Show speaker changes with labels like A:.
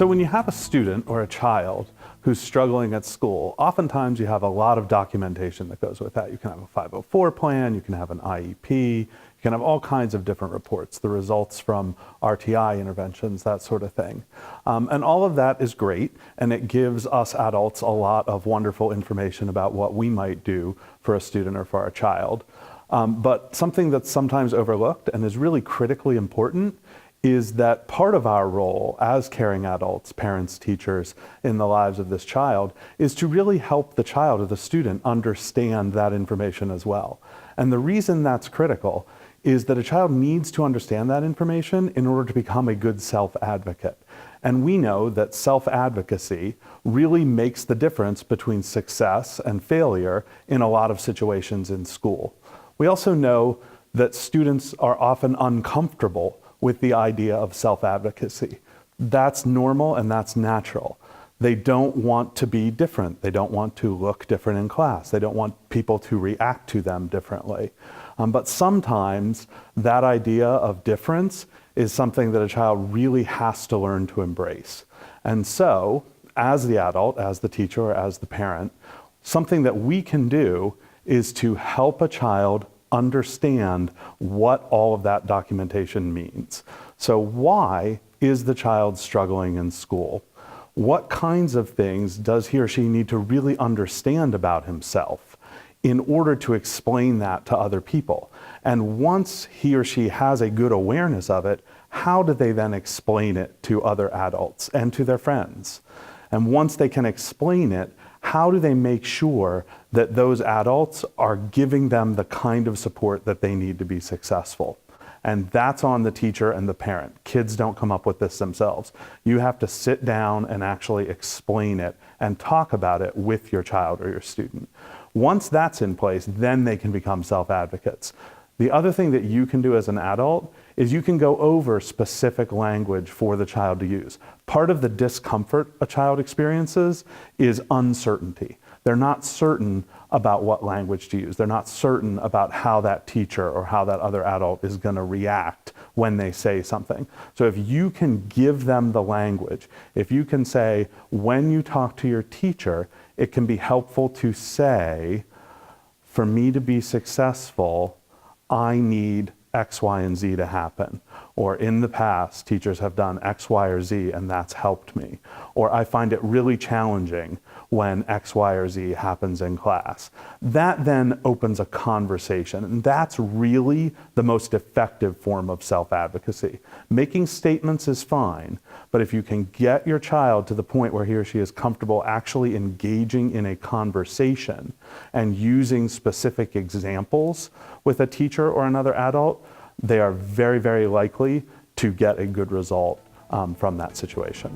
A: So when you have a student or a child who's struggling at school, oftentimes you have a lot of documentation that goes with that. You can have a 504 plan, you can have an IEP, you can have all kinds of different reports, the results from RTI interventions, that sort of thing. And all of that is great, and it gives us adults a lot of wonderful information about what we might do for a student or for our child. But something that's sometimes overlooked and is really critically important is that part of our role as caring adults, parents, teachers in the lives of this child is to really help the child or the student understand that information as well. And the reason that's critical is that a child needs to understand that information in order to become a good self-advocate. And we know that self-advocacy really makes the difference between success and failure in a lot of situations in school. We also know that students are often uncomfortable with the idea of self-advocacy. That's normal and that's natural. They don't want to be different. They don't want to look different in class. They don't want people to react to them differently. But sometimes that idea of difference is something that a child really has to learn to embrace. And so, as the adult, as the teacher, or as the parent, something that we can do is to help a child understand what all of that documentation means. So why is the child struggling in school? What kinds of things does he or she need to really understand about himself in order to explain that to other people? And once he or she has a good awareness of it, how do they then explain it to other adults and to their friends? And once they can explain it, how do they make sure that those adults are giving them the kind of support that they need to be successful? And that's on the teacher and the parent. Kids don't come up with this themselves. You have to sit down and actually explain it and talk about it with your child or your student. Once that's in place, then they can become self-advocates. The other thing that you can do as an adult is you can go over specific language for the child to use. Part of the discomfort a child experiences is uncertainty. They're not certain about what language to use. They're not certain about how that teacher or how that other adult is going to react when they say something. So if you can give them the language, if you can say, when you talk to your teacher, it can be helpful to say, for me to be successful, I need X, Y, and Z to happen. Or in the past, teachers have done X, Y, or Z, and that's helped me. Or I find it really challenging when X, Y, or Z happens in class. That then opens a conversation, and that's really the most effective form of self-advocacy. Making statements is fine, but if you can get your child to the point where he or she is comfortable actually engaging in a conversation and using specific examples with a teacher or another adult, they are very, very likely to get a good result from that situation.